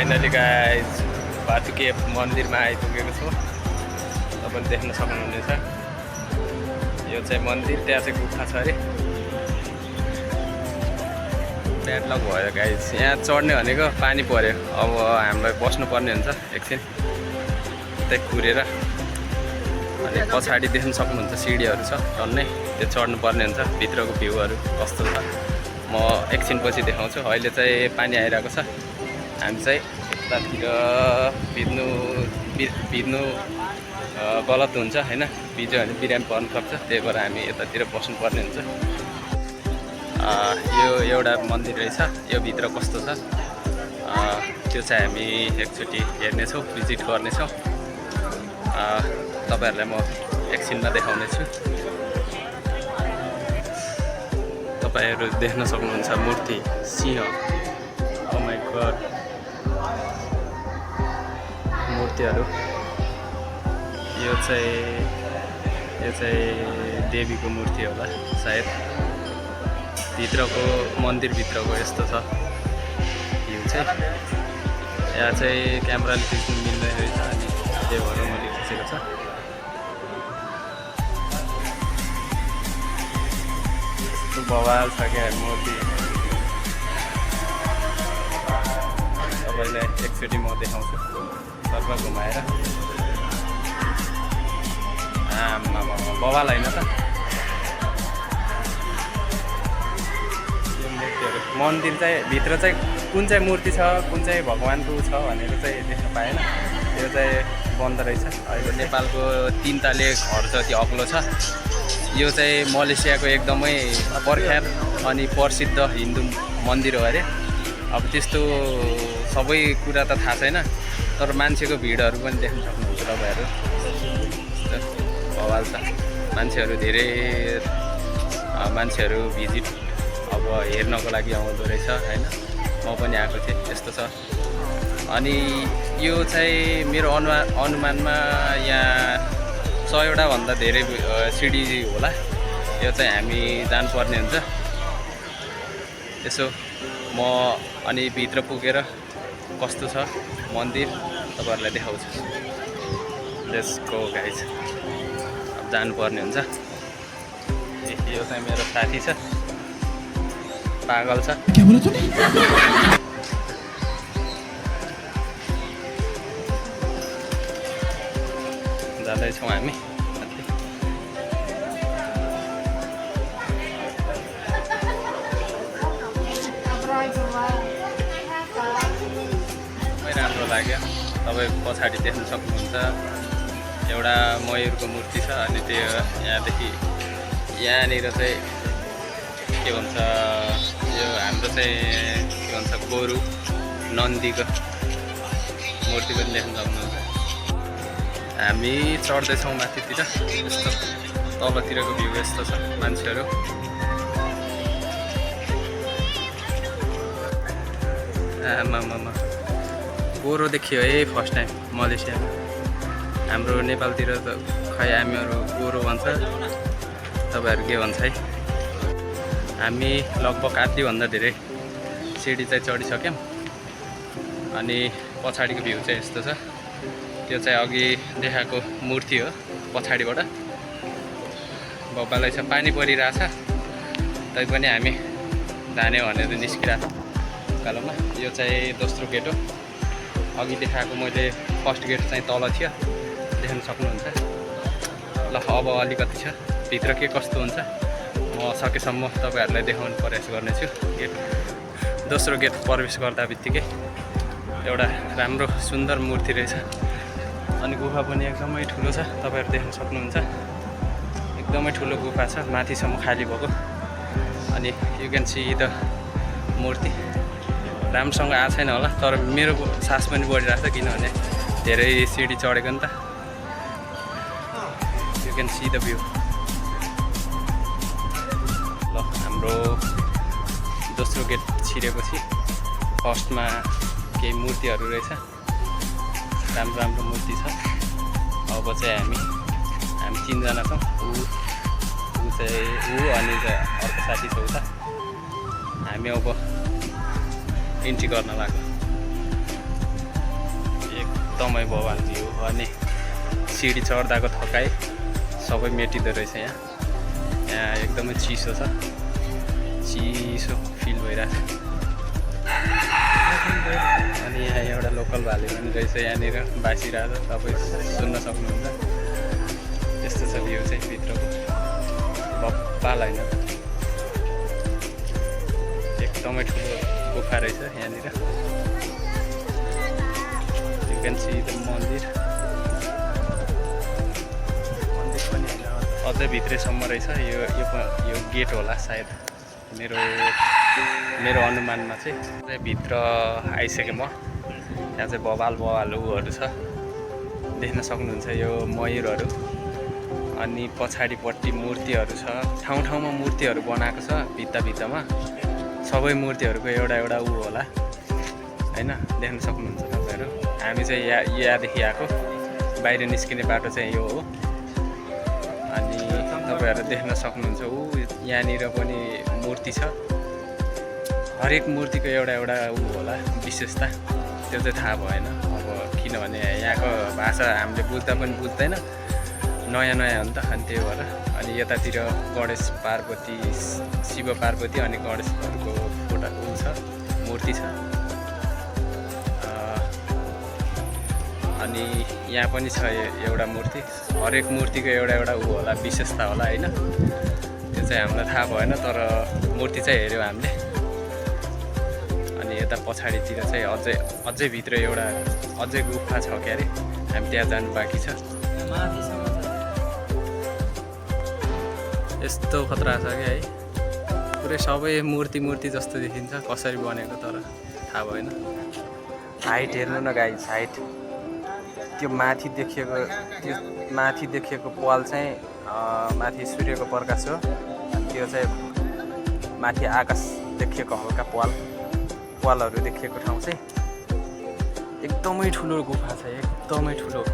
Finally guys भातुके मन्दिरमा आइपुगेको छु। तपाईँले देख्न सक्नुहुनेछ यो चाहिँ मन्दिर, त्यहाँ चाहिँ गुफा छ अरे। ब्याडलक भयो गाइज, यहाँ चढ्ने भनेको पानी पर्यो। अब हामीलाई बस्नुपर्ने हुन्छ एकछिन त्यही कुरेर। अनि पछाडि देख्न सक्नुहुन्छ सिडीहरू छ टन्नै, त्यो चढ्नुपर्ने हुन्छ। भित्रको भ्यूहरू कस्तो छ म एकछिनपछि देखाउँछु। अहिले चाहिँ पानी आइरहेको छ। हामी चाहिँ यतातिर भिज्नु गलत हुन्छ होइन, भिज्यो भने बिरामी पर्न सक्छ। त्यही भएर हामी यतातिर बस्नुपर्ने हुन्छ। यो एउटा मन्दिर रहेछ, यो भित्र कस्तो छ त्यो चाहिँ हामी एकचोटि हेर्नेछौँ, भिजिट गर्नेछौँ। तपाईँहरूलाई म एकछिनमा देखाउनेछु। तपाईँहरू देख्न सक्नुहुन्छ मूर्ति सिंह। ओ माय गॉड, मूर्तिहरू। यो चाहिँ देवीको मूर्ति होला सायद। भित्रको मन्दिरभित्रको यस्तो छ भ्यू चाहिँ। यहाँ चाहिँ क्यामेराले खिच्नु मिल्दैन रहेछ, अनि त्यही भएर मैले खिचेको छ। यस्तो बवाल छ क्या मूर्ति। तपाईँलाई एकचोटि म देखाउँछु सर्व घुमाएर। आमा बवाल होइन त यो मूर्तिहरू। मन्दिर चाहिँ भित्र चाहिँ कुन चाहिँ मूर्ति छ, कुन चाहिँ भगवान्को छ भनेर चाहिँ देख्न पाएन। त्यो चाहिँ बन्द रहेछ। अहिले नेपालको 3 तले घर जति अग्लो छ। यो चाहिँ मलेसियाको एकदमै प्रख्यात अनि प्रसिद्ध हिन्दू मन्दिर हो अरे। अब त्यस्तो सबै कुरा त थाहा छैन, तर मान्छेको भिडहरू पनि देख्न सक्नुहुन्छ तपाईँहरू। बवाल छ। मान्छेहरू धेरै मान्छेहरू भिजिट अब हेर्नको लागि आउँदो रहेछ होइन। म पनि आएको थिएँ। यस्तो छ। अनि यो चाहिँ मेरो अनुमानमा यहाँ 100वटा भन्दा धेरै सिडी होला। यो चाहिँ हामी जानुपर्ने हुन्छ। यसो म अनि भित्र पुगेर कस्तो छ मन्दिर तपाईँहरूलाई देखाउँछु। Let's go guys. अब जानुपर्ने हुन्छ। यो चाहिँ मेरो साथी छ, पागल छ। जाँदैछौँ हामी। राम्रो लाग्यो। तपाईँ पछाडि देख्न सक्नुहुन्छ एउटा मयूरको मूर्ति छ। अनि त्यो यहाँदेखि यहाँनिर चाहिँ के भन्छ, यो हाम्रो चाहिँ के भन्छ गोरु नन्दीको मूर्ति पनि देख्न सक्नुहुन्छ। हामी चढ्दैछौँ माथितिर। यस्तो तलतिरको भ्यू यस्तो छ। मान्छेहरू आमामा गोरो देखियो है फर्स्ट टाइम मलेसियामा। हाम्रो नेपालतिर त खै हामीहरू गोरो भन्छ, तपाईँहरू के भन्छ है। हामी लगभग आधीभन्दा धेरै सिडी चाहिँ चढिसक्यौँ। अनि पछाडिको भ्यू चाहिँ यस्तो छ। त्यो चाहिँ अघि देखाएको मूर्ति हो पछाडिबाट। बब्बालाई छ, पानी परिरहेछ तैपनि हामी जाने भनेर निस्किरहेको कालोमा। यो चाहिँ दोस्रो गेट हो। अघि देखाएको मैले फर्स्ट गेट चाहिँ तल थियो, देख्न सक्नुहुन्छ। ल अब अलिकति छ भित्र के कस्तो हुन्छ म सकेसम्म तपाईँहरूलाई देखाउने प्रयास गर्नेछु। गेट दोस्रो गेट प्रवेश गर्दा बित्तिकै एउटा राम्रो सुन्दर मूर्ति रहेछ। अनि गुफा पनि एकदमै ठुलो छ, तपाईँहरू देख्न सक्नुहुन्छ। एकदमै ठुलो गुफा छ, माथिसम्म खाली भएको। अनि यु क्यान सी द मूर्ति। राम्रोसँग आएको छैन होला, तर मेरो सास पनि बढिरहेको छ किनभने धेरै सिडी चढेको नि त। You can see the view. ल हाम्रो दोस्रो गेट छिरेपछि फर्स्टमा केही मूर्तिहरू रहेछ, राम्रो राम्रो मूर्ति छ। अब चाहिँ हामी 3जना छौँ। ऊ अनि अर्को साथी छ उता। हामी अब इन्ट्री गर्न लाग्यो। एकदमै बवाल भ्यू अनि सिडी चढ्दाको थकाइ सबै मेटिँदो रहेछ यहाँ एकदमै चिसो छ चिसो फिल भइरहेको छ अनि यहाँ एउटा लोकल भाले पनि रहेछ यहाँनिर बासिरहेको छ तपाईँ सुन्न सक्नुहुन्छ यस्तो छ भ्यू चाहिँ भित्रको बप्पाल होइन एकदमै ठुलो गुफा रहेछ यहाँनिर यु क्यान सी द मन्दिर पनि अझै भित्रैसम्म रहेछ यो गेट होला सायद मेरो अनुमानमा चाहिँ भित्र आइसकेँ म यहाँ चाहिँ बवाल उहरू छ देख्न सक्नुहुन्छ यो मयूरहरू अनि पछाडिपट्टि मूर्तिहरू छ ठाउँमा मूर्तिहरू बनाएको छ भित्तामा सबै मूर्तिहरूको एउटा ऊ होला हैन देख्न सक्नुहुन्छ तपाईँहरू हामी चाहिँ यहाँदेखि आएको बाहिर निस्किने बाटो चाहिँ यो हो अनि तपाईँहरू देख्न सक्नुहुन्छ यहाँनिर पनि मूर्ति छ हरेक मूर्तिको एउटा ऊ होला विशेषता त्यो चाहिँ थाहा भएन अब किनभने यहाँको भाषा हामीले बुझ्दा पनि बुझ्दैन नयाँ हो नि त अनि त्यही भएर अनि यतातिर गणेश पार्वती शिव पार्वती अनि गणेशहरूको फोटो ऊ छ मूर्ति छ अनि यहाँ पनि छ एउटा मूर्ति हरेक मूर्तिको एउटा ऊ होला विशेषता होला होइन त्यो चाहिँ हामीलाई थाहा भएन तर मूर्ति चाहिँ हेऱ्यौँ हामीले अनि यता पछाडितिर चाहिँ अझै भित्र अझै गुफा छ के अरे हामी त्यहाँ जानु बाँकी छ यस्तो खतरा छ क्या है पुरै सबै मूर्ति जस्तो देखिन्छ कसरी बनेको तर थाहा भएन हाइट हेर्नु न गाइस हाइट त्यो माथि देखिएको पाल चाहिँ माथि सूर्यको प्रकाश हो त्यो चाहिँ माथि आकाश देखिएको हल्का पालहरू देखिएको ठाउँ चाहिँ एकदमै ठुलो गुफा छ एकदमै ठुलो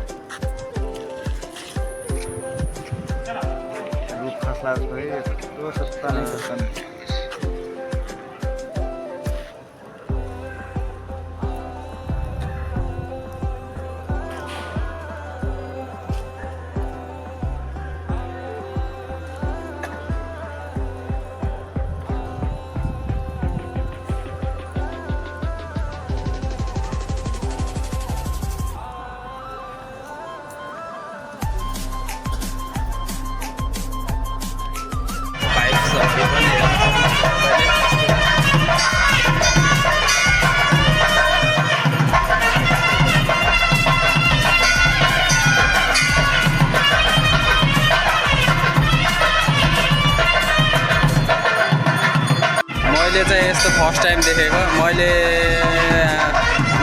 मैले चाहिँ यस्तो फर्स्ट टाइम देखेको मैले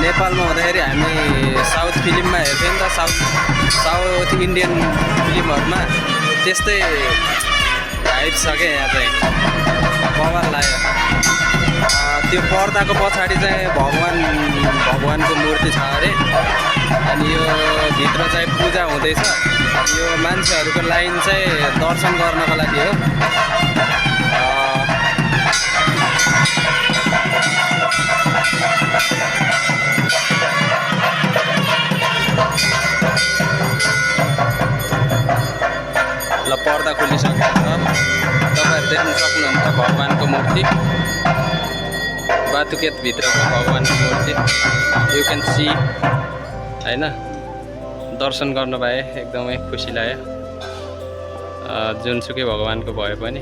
नेपालमा हुँदाखेरि हामी साउथ फिल्ममा हेर्थ्यौँ नि त साउथ इन्डियन फिल्महरूमा त्यस्तै हाइप छ क्या यहाँ चाहिँ बवाल लाग्यो त्यो पर्दाको पछाडि चाहिँ भगवानको मूर्ति छ अरे अनि यो भित्र चाहिँ पूजा हुँदैछ यो मान्छेहरूको लाइन चाहिँ दर्शन गर्नको लागि हो ल पर्दा खोलिसकेको छ तपाईँहरू देख्न सक्नुहुन्छ भगवानको मूर्ति बातुकेतभित्रको भगवानको मूर्ति यु क्यान सी होइन दर्शन गर्नु पाएँ एकदमै खुसी लाग्यो जुनसुकै भगवानको भए पनि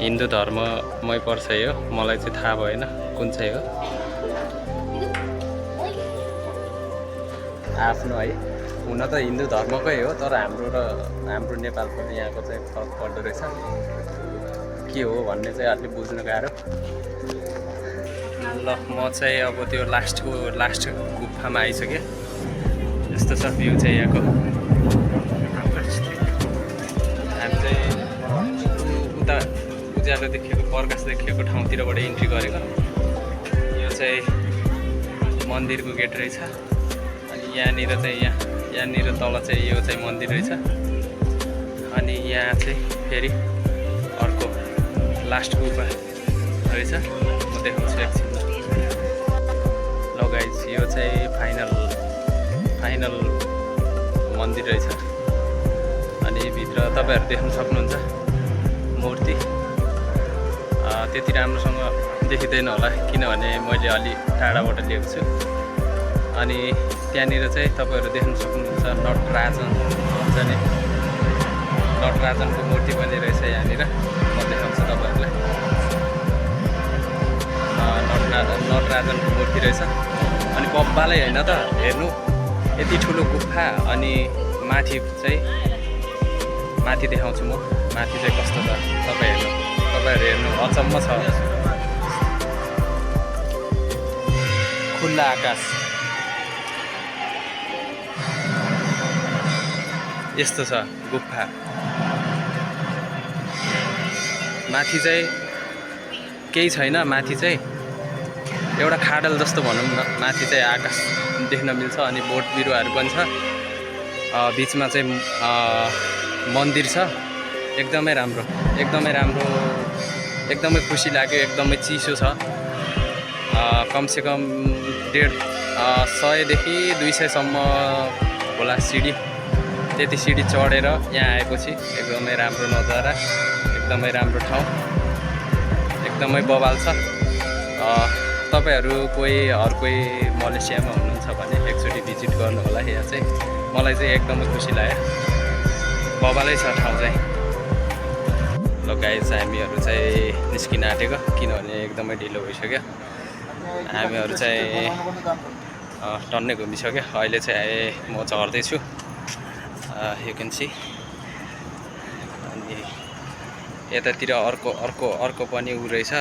हिन्दू धर्ममै पर्छ यो मलाई चाहिँ थाहा भएन कुन चाहिँ हो आफ्नो है हुन त हिन्दू धर्मकै हो तर हाम्रो नेपालको यहाँको चाहिँ फरक पर्दो रहेछ के हो भन्ने चाहिँ अलि बुझ्न गाह्रो ल म चाहिँ अब त्यो लास्ट गुफामा आइसकेँ यस्तो छ भ्यू चाहिँ यहाँको हामी चाहिँ उता उज्यालो देखिएको प्रकाश देखिएको ठाउँतिरबाट इन्ट्री गरेको यो चाहिँ मन्दिरको गेट रहेछ अनि यहाँनिर चाहिँ यहाँनिर तल चाहिँ यो चाहिँ मन्दिर रहेछ अनि यहाँ चाहिँ फेरि अर्को लास्ट गुफा रहेछ म देखाउँछु एकछिन ल गाइस चाहिँ फाइनल मन्दिर रहेछ। अनि भित्र तपाईँहरू देख्न सक्नुहुन्छ मूर्ति त्यति राम्रोसँग देखिँदैन होला किनभने मैले अलि टाढाबाट लिएको छु। अनि त्यहाँनिर चाहिँ तपाईँहरू देख्न सक्नुहुन्छ नटराजनको मूर्ति पनि रहेछ यहाँनिर। म देखाउँछु तपाईँहरूलाई। नटराजनको मूर्ति रहेछ। अनि बब्बालै होइन त हेर्नु, यति ठुलो गुफा। अनि माथि देखाउँछु म। माथि चाहिँ कस्तो छ तपाईँहरू हेर्नु अचम्म छ। खुल्ला आकाश यस्तो छ गुफा। माथि चाहिँ केही छैन। माथि चाहिँ एउटा खाडल जस्तो भनौँ न। माथि चाहिँ आकाश देख्न मिल्छ। अनि बोट बिरुवाहरू पनि छ। बिचमा चाहिँ मन्दिर छ। एकदमै राम्रो, एकदमै खुसी लाग्यो। एकदमै चिसो छ। कमसेकम 150 देखि 200 सम्म होला सिडी। त्यति सिडी चढेर यहाँ आएपछि एकदमै राम्रो नजारा, एकदमै राम्रो ठाउँ, एकदमै बवाल छ। तपाईँहरू कोही मलेसियामा हुनुहुन्छ भने एकचोटि भिजिट गर्नु होला। यहाँ चाहिँ मलाई चाहिँ एकदमै खुसी लाग्यो। बवालै छ ठाउँ चाहिँ। ल गाइस, हामीहरू चाहिँ निस्किन आँटेको किनभने एकदमै ढिलो भइसक्यो। हामीहरू चाहिँ टन्नै घुमिसक्यो। अहिले चाहिँ म चढ्दैछु। You can C. अनि यतातिर अर्को पनि उ रहेछ,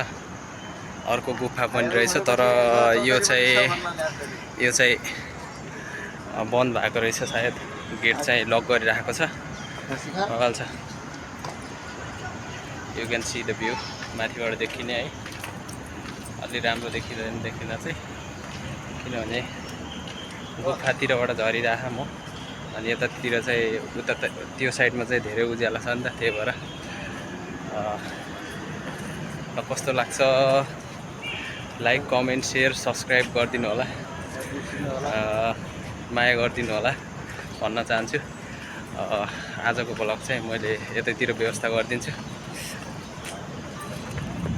अर्को गुफा पनि रहेछ। तर यो चाहिँ बन्द भएको रहेछ सायद। गेट चाहिँ लक गरिराखेको छ। बवाल छ। You can see the view. माथिबाट देखिने है। अलि राम्रो देखिँदैन चाहिँ किनभने गुफातिरबाट झरिरहेको म। अनि यतातिर चाहिँ उता त्यो साइडमा चाहिँ धेरै उज्यालो छ नि त, त्यही भएर कस्तो लाग्छ लाइक कमेन्ट सेयर सब्सक्राइब गरिदिनु होला। माया गरिदिनु होला भन्न चाहन्छु। आजको ब्लग चाहिँ मैले यतैतिर व्यवस्था गरिदिन्छु।